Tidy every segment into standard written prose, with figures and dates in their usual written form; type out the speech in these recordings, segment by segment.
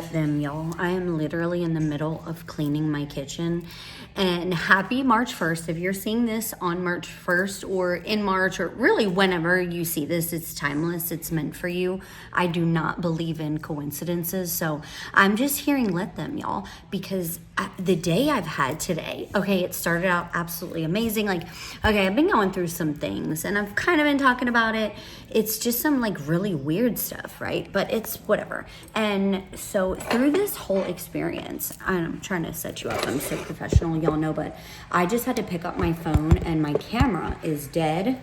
let them, y'all. I am literally in the middle of cleaning my kitchen. And happy March 1st. If you're seeing this on March 1st or in March or really whenever you see this, it's timeless. It's meant for you. I do not believe in coincidences. So I'm just hearing let them, y'all, because the day I've had today, okay, it started out absolutely amazing. Like, okay, I've been going through some things and I've kind of been talking about it. It's just some like really weird stuff, right? But it's whatever. And so through this whole experience, I'm trying to set you up. I'm so professional, y'all know, but I just had to pick up my phone and my camera is dead,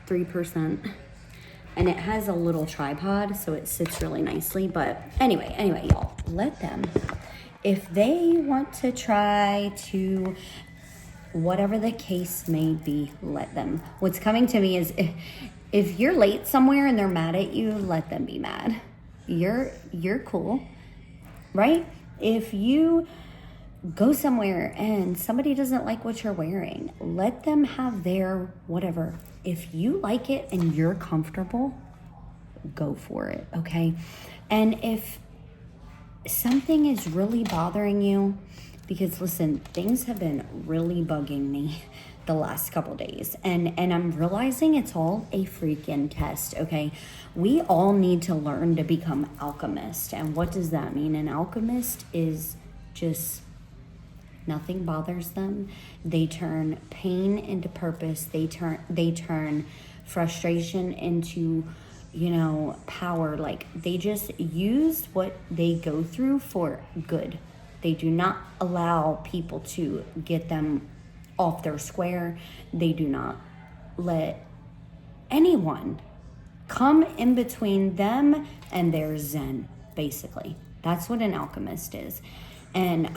3%. And it has a little tripod, so it sits really nicely. But anyway, y'all, let them. If they want to try to, whatever the case may be, let them. What's coming to me is if you're late somewhere and they're mad at you, let them be mad. You're cool, right? If you go somewhere and somebody doesn't like what you're wearing, let them have their whatever. If you like it and you're comfortable, go for it, okay? And if something is really bothering you, because listen, things have been really bugging me the last couple days, and I'm realizing it's all a freaking test, okay? We all need to learn to become alchemists. And what does that mean? An alchemist is just nothing bothers them. They turn pain into purpose. They turn frustration into, power. Like, they just use what they go through for good. They do not allow people to get them off their square. They do not let anyone come in between them and their zen, basically. That's what an alchemist is. And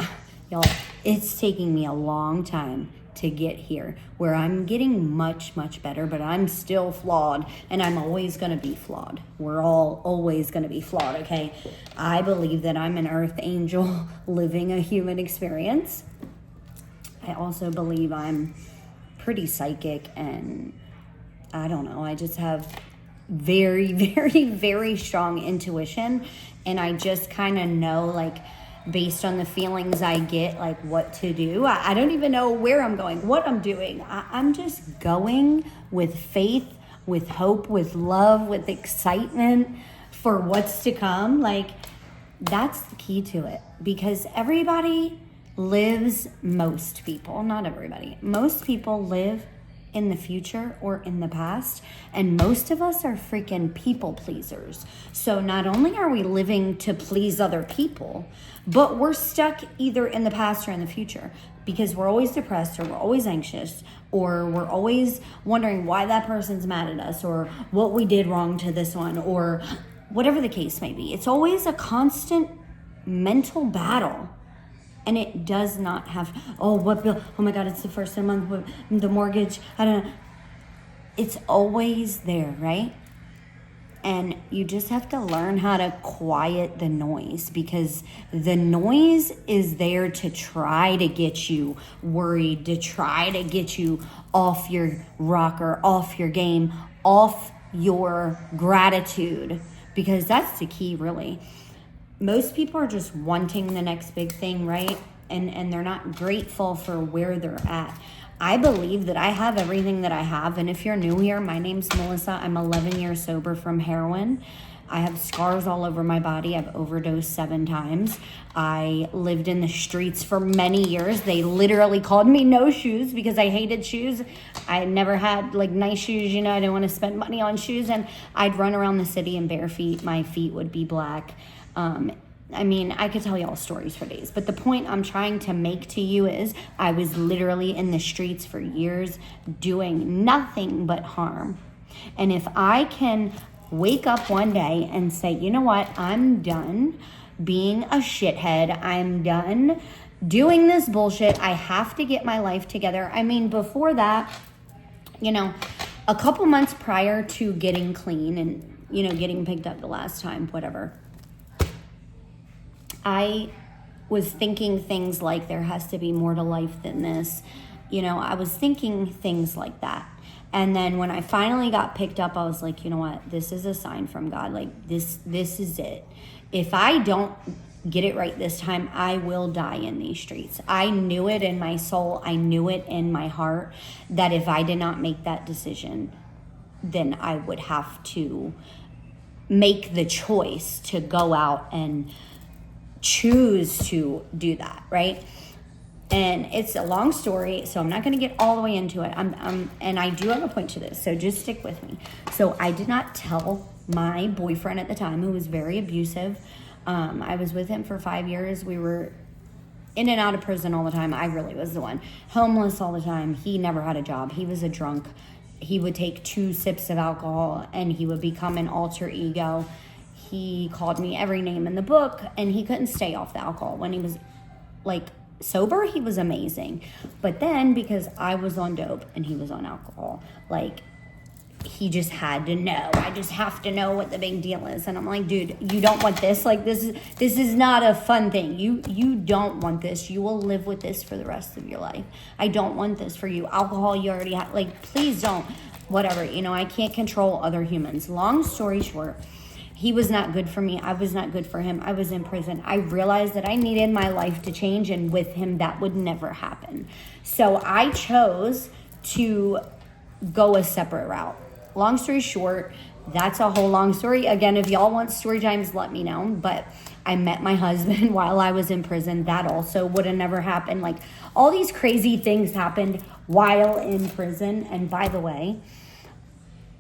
y'all, it's taking me a long time to get here, where I'm getting much, much better, but I'm still flawed, and I'm always going to be flawed. We're all always going to be flawed, okay? I believe that I'm an earth angel living a human experience. I also believe I'm pretty psychic, and I don't know, I just have very, very, very strong intuition, and I just kind of know, like, based on the feelings I get, like what to do. I don't even know where I'm going, what I'm doing. I'm just going with faith, with hope, with love, with excitement for what's to come. Like, that's the key to it, because everybody lives, most people, not everybody, most people live in the future or in the past, and most of us are freaking people pleasers. So not only are we living to please other people, but we're stuck either in the past or in the future, because we're always depressed, or we're always anxious, or we're always wondering why that person's mad at us, or what we did wrong to this one, or whatever the case may be. It's always a constant mental battle. And it does not have, what bill? Oh my God, it's the first of the month, the mortgage, I don't know. It's always there, right? And you just have to learn how to quiet the noise, because the noise is there to try to get you worried, to try to get you off your rocker, off your game, off your gratitude, because that's the key, really. Most people are just wanting the next big thing, right? And they're not grateful for where they're at. I believe that I have everything that I have. And if you're new here, my name's Melissa. I'm 11 years sober from heroin. I have scars all over my body. I've overdosed 7 times. I lived in the streets for many years. They literally called me no shoes because I hated shoes. I never had like nice shoes, I didn't want to spend money on shoes. And I'd run around the city in bare feet. My feet would be black. I could tell you all stories for days, but the point I'm trying to make to you is I was literally in the streets for years doing nothing but harm. And if I can wake up one day and say, you know what, I'm done being a shithead. I'm done doing this bullshit. I have to get my life together. Before that, a couple months prior to getting clean and, getting picked up the last time, whatever, I was thinking things like there has to be more to life than this. I was thinking things like that. And then when I finally got picked up, I was like, you know what? This is a sign from God. Like, this is it. if I don't get it right this time, I will die in these streets. I knew it in my soul. I knew it in my heart that if I did not make that decision, then I would have to make the choice to go out and choose to do that, right? And it's a long story, so I'm not going to get all the way into it. And I do have a point to this, so just stick with me. So I did not tell my boyfriend at the time, who was very abusive. I was with him for 5 years. We were in and out of prison all the time. I really was the one. Homeless all the time. He never had a job. He was a drunk. He would take 2 sips of alcohol and he would become an alter ego. He called me every name in the book, and he couldn't stay off the alcohol. When he was like sober, he was amazing. But then because I was on dope and he was on alcohol, like, he just had to know. I just have to know what the big deal is. And I'm like, dude, you don't want this. Like, this is not a fun thing. You don't want this. You will live with this for the rest of your life. I don't want this for you. Alcohol, you already have. Like, please don't. Whatever. You know, I can't control other humans. Long story short, he was not good for me. I was not good for him. I was in prison. I realized that I needed my life to change, and with him, that would never happen. So I chose to go a separate route. Long story short, that's a whole long story. Again, if y'all want story times, let me know. But I met my husband while I was in prison. That also would have never happened. Like, all these crazy things happened while in prison. And by the way,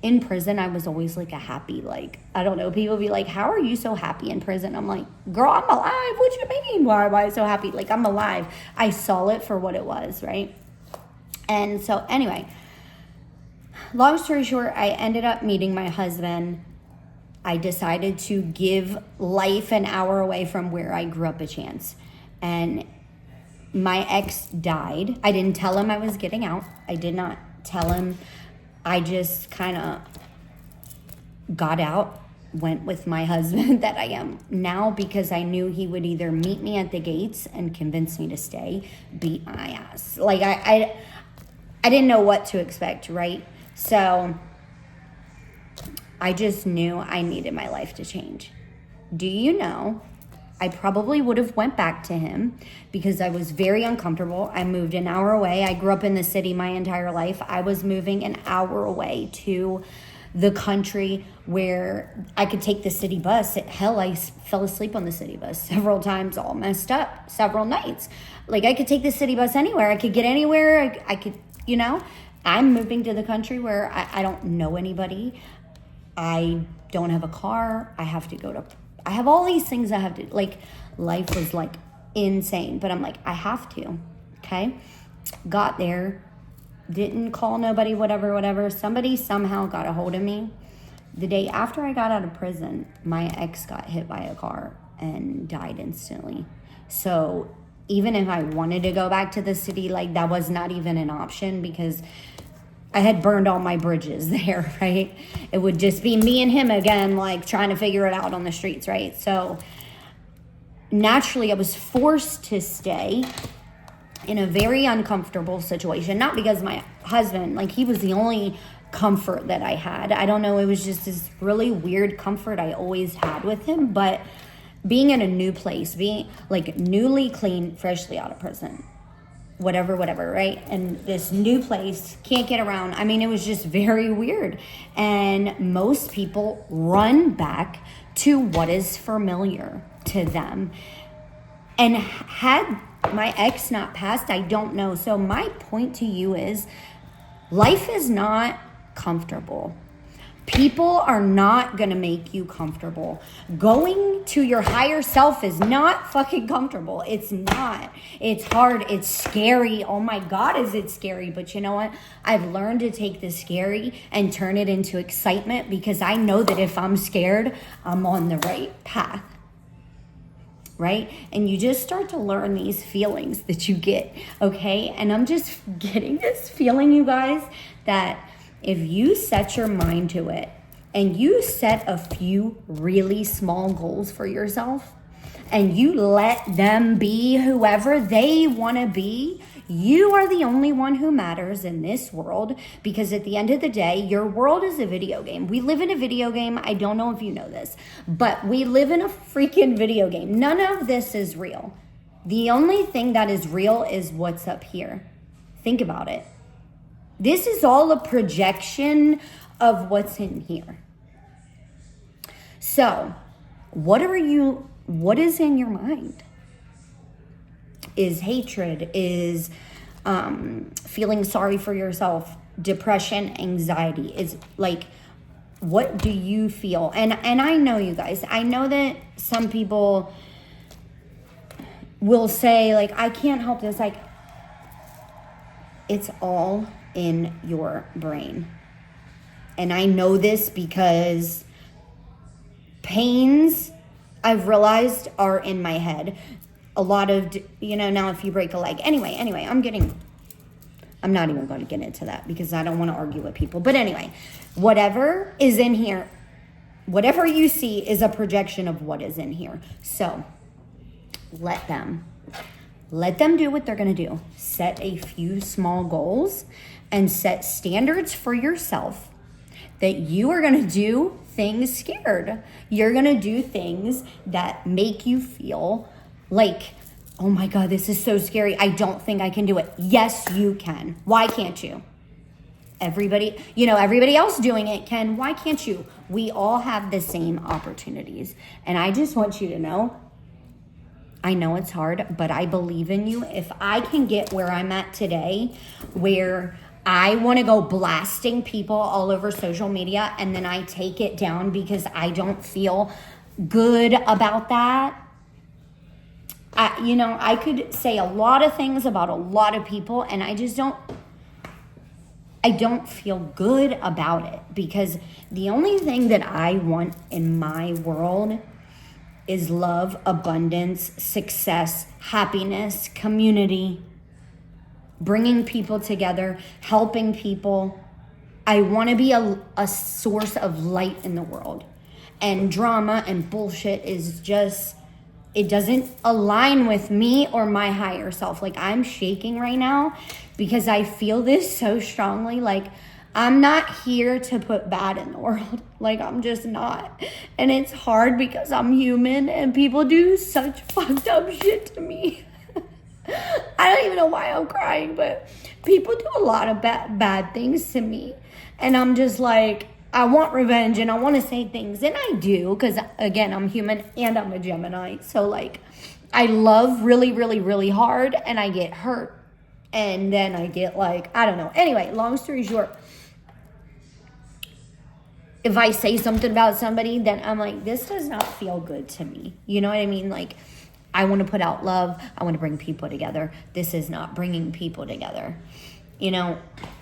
in prison, I was always like a happy, like, I don't know, people be like, how are you so happy in prison? I'm like, girl, I'm alive. What you mean? Why am I so happy? Like, I'm alive. I saw it for what it was, right? And so anyway, long story short, I ended up meeting my husband. I decided to give life an hour away from where I grew up a chance. And my ex died. I didn't tell him I was getting out. I did not tell him. I just kind of got out, went with my husband that I am now, because I knew he would either meet me at the gates and convince me to stay, beat my ass. Like, I didn't know what to expect, right? So I just knew I needed my life to change. Do you know, I probably would have went back to him because I was very uncomfortable. I moved an hour away. I grew up in the city my entire life. I was moving an hour away to the country where I could take the city bus. Hell, I fell asleep on the city bus several times, all messed up, several nights. Like, I could take the city bus anywhere. I could get anywhere. I could, you know. I'm moving to the country where I don't know anybody. I don't have a car. I have all these things I have to, like, life was like insane. But I'm like, I have to, okay? Got there, didn't call nobody, whatever. Somebody somehow got a hold of me. The day after I got out of prison, my ex got hit by a car and died instantly. So even if I wanted to go back to the city, like, that was not even an option because I had burned all my bridges there, right? It would just be me and him again, like, trying to figure it out on the streets, right? So naturally, I was forced to stay in a very uncomfortable situation. Not because my husband, like, he was the only comfort that I had. I don't know, it was just this really weird comfort I always had with him. But being in a new place, being like newly clean, freshly out of prison, whatever, right? And this new place, can't get around. I mean, it was just very weird. And most people run back to what is familiar to them. And had my ex not passed, I don't know. So my point to you is, life is not comfortable. People are not going to make you comfortable. Going to your higher self is not fucking comfortable. It's not. It's hard. It's scary. Oh my God, is it scary? But you know what? I've learned to take the scary and turn it into excitement, because I know that if I'm scared, I'm on the right path. Right? And you just start to learn these feelings that you get, okay? And I'm just getting this feeling, you guys, that if you set your mind to it and you set a few really small goals for yourself and you let them be whoever they want to be, You are the only one who matters in this world, because at the end of the day, your world is a video game. We live in a video game. I don't know if you know this, but we live in a freaking video game. None of this is real. The only thing that is real is what's up here. Think about it. This is all a projection of what's in here. So, what is in your mind? Is hatred, is feeling sorry for yourself, depression, anxiety, is like, what do you feel? And I know, you guys, I know that some people will say, like, I can't help this. Like, it's all in your brain. And I know this because pains, I've realized, are in my head. A lot of, now if you break a leg. Anyway, I'm not even going to get into that because I don't want to argue with people. But anyway, whatever is in here, whatever you see is a projection of what is in here. So let them do what they're going to do. Set a few small goals and set standards for yourself that you are going to do things scared. You're going to do things that make you feel like, oh my God, this is so scary. I don't think I can do it. Yes, you can. Why can't you? Everybody else doing it can. Why can't you? We all have the same opportunities. And I just want you to know, I know it's hard, but I believe in you. If I can get where I'm at today, where I want to go blasting people all over social media and then I take it down because I don't feel good about that. I could say a lot of things about a lot of people and I don't feel good about it, because the only thing that I want in my world is love, abundance, success, happiness, community, bringing people together, helping people. I want to be a source of light in the world. And drama and bullshit is just, it doesn't align with me or my higher self. Like, I'm shaking right now because I feel this so strongly. Like, I'm not here to put bad in the world. Like, I'm just not. And it's hard because I'm human and people do such fucked up shit to me. I don't even know why I'm crying, but people do a lot of bad things to me. And I'm just like, I want revenge and I want to say things. And I do, because again, I'm human and I'm a Gemini. So like, I love really, really, really hard and I get hurt. And then I get like, I don't know. Anyway, long story short, if I say something about somebody, then I'm like, this does not feel good to me. You know what I mean? Like, I want to put out love. I want to bring people together. This is not bringing people together.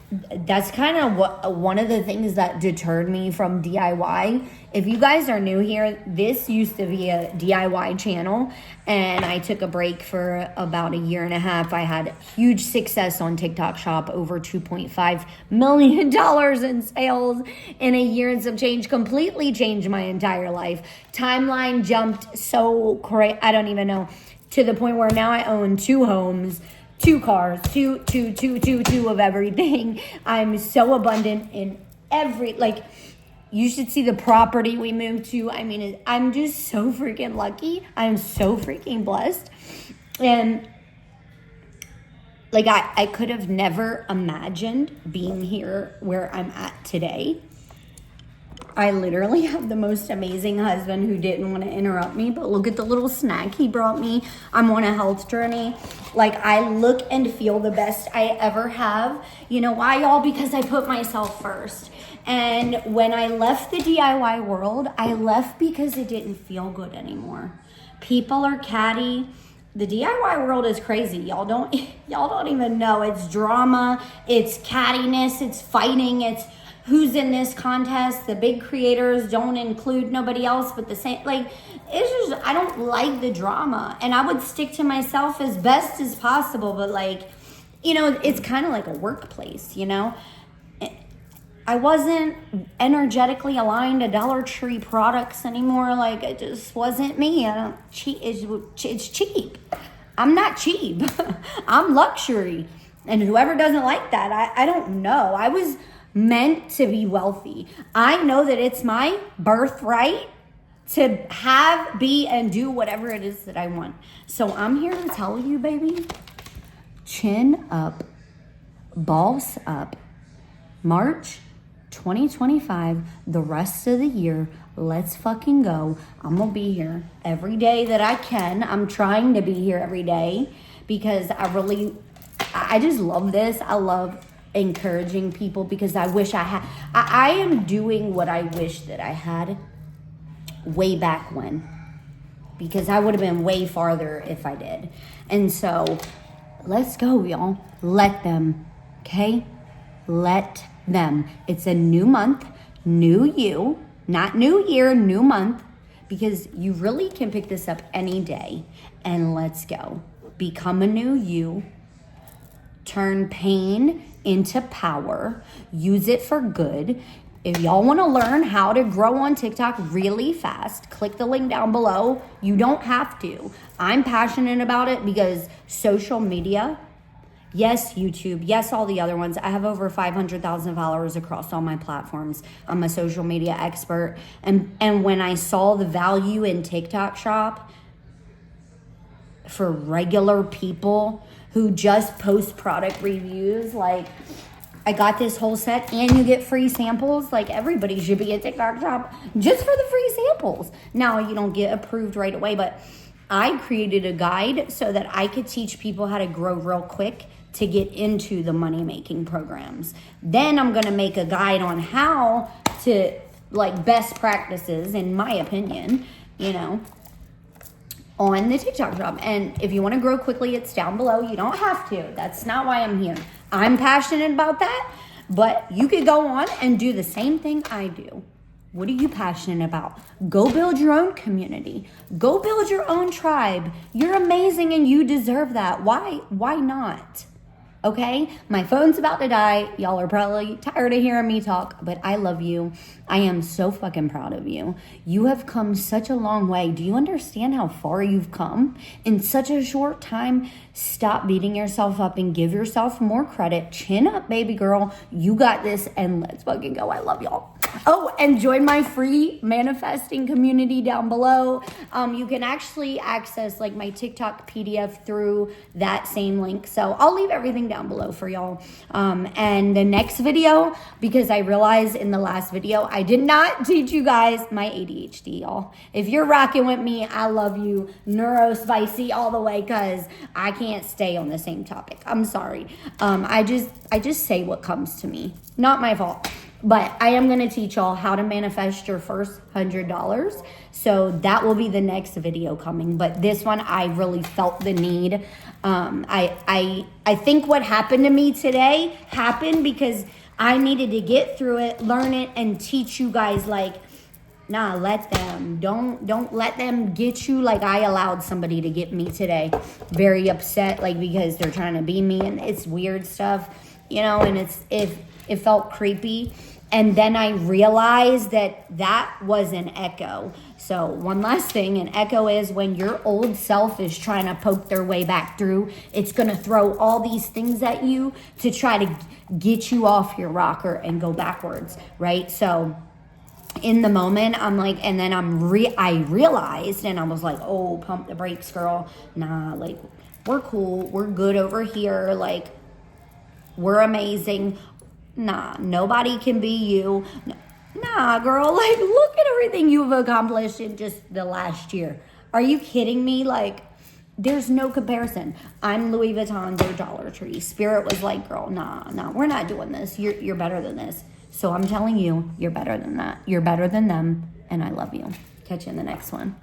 That's kind of one of the things that deterred me from DIY. If you guys are new here, this used to be a DIY channel, and I took a break for about a year and a half. I had huge success on TikTok Shop, over $2.5 million in sales in a year and some change. Completely changed my entire life. Timeline jumped so crazy, I don't even know, to the point where now I own 2 homes, 2 cars, two of everything. I'm so abundant in you should see the property we moved to. I mean, I'm just so freaking lucky. I'm so freaking blessed. And like, I could have never imagined being here where I'm at today. I literally have the most amazing husband who didn't want to interrupt me, but look at the little snack he brought me. I'm on a health journey. Like, I look and feel the best I ever have. You know why, y'all? Because I put myself first. And when I left the DIY world, I left because it didn't feel good anymore. People are catty. The DIY world is crazy. Y'all don't even know. It's drama, it's cattiness, it's fighting, it's who's in this contest. The big creators don't include nobody else but the same. Like, it's just, I don't like the drama. And I would stick to myself as best as possible. But like, it's kind of like a workplace, I wasn't energetically aligned to Dollar Tree products anymore. Like, it just wasn't me. It's cheap. I'm not cheap. I'm luxury. And whoever doesn't like that, I don't know. I was meant to be wealthy. I know that it's my birthright to have, be, and do whatever it is that I want. So I'm here to tell you, baby, chin up, boss up. March 2025, the rest of the year, let's fucking go. I'm gonna be here every day that I can. I'm trying to be here every day because I just love this. I love encouraging people because I wish I am doing what I wish that I had way back when, because I would have been way farther if I did. And so let's go, y'all. Let them, okay? Let them. It's a new month, new you, not new year, new month, because you really can pick this up any day. And let's go. Become a new you. Turn pain into power. Use it for good. If y'all want to learn how to grow on TikTok really fast, click the link down below. You don't have to. I'm passionate about it because social media, yes, YouTube, yes, all the other ones. I have over 500,000 followers across all my platforms. I'm a social media expert. And when I saw the value in TikTok Shop for regular people who just post product reviews, like, I got this whole set and you get free samples. Like, everybody should be at TikTok Shop just for the free samples. Now, you don't get approved right away, but I created a guide so that I could teach people how to grow real quick to get into the money-making programs. Then I'm gonna make a guide on how to, like, best practices, in my opinion, you know, on the TikTok Shop. And if you want to grow quickly, it's down below. You don't have to. That's not why I'm here. I'm passionate about that, but you could go on and do the same thing I do. What are you passionate about? Go build your own community. Go build your own tribe. You're amazing and you deserve that. Why not? Okay, my phone's about to die. Y'all are probably tired of hearing me talk, but I love you. I am so fucking proud of you. You have come such a long way. Do you understand how far you've come in such a short time? Stop beating yourself up and give yourself more credit. Chin up, baby girl. You got this, and let's fucking go. I love y'all. Oh, and join my free manifesting community down below. You can actually access, like, my TikTok PDF through that same link. So I'll leave everything down below for y'all. And the next video, because I realized in the last video, I did not teach you guys my ADHD, y'all. If you're rocking with me, I love you. Neuro spicy all the way, because I can't stay on the same topic. I'm sorry. I just say what comes to me. Not my fault. But I am going to teach y'all how to manifest your first $100. So that will be the next video coming. But this one, I really felt the need. I think what happened to me today happened because I needed to get through it, learn it, and teach you guys, like, nah, let them. Don't let them get you like I allowed somebody to get me today. Very upset, like, because they're trying to be me, and it's weird stuff, you know, and it felt creepy. And then I realized that was an echo. So one last thing, an echo is when your old self is trying to poke their way back through, it's going to throw all these things at you to try to get you off your rocker and go backwards, right? So in the moment, I'm like, and then I realized, and I was like, oh, pump the brakes, girl. Nah, like, we're cool. We're good over here. Like, we're amazing. Nah, nobody can be you. Nah, girl, like, look at everything you've accomplished in just the last year. Are you kidding me? Like, there's no comparison. I'm Louis Vuitton, you're Dollar Tree. Spirit was like, girl, nah, we're not doing this. You're better than this. So I'm telling you, you're better than that. You're better than them, and I love you. Catch you in the next one.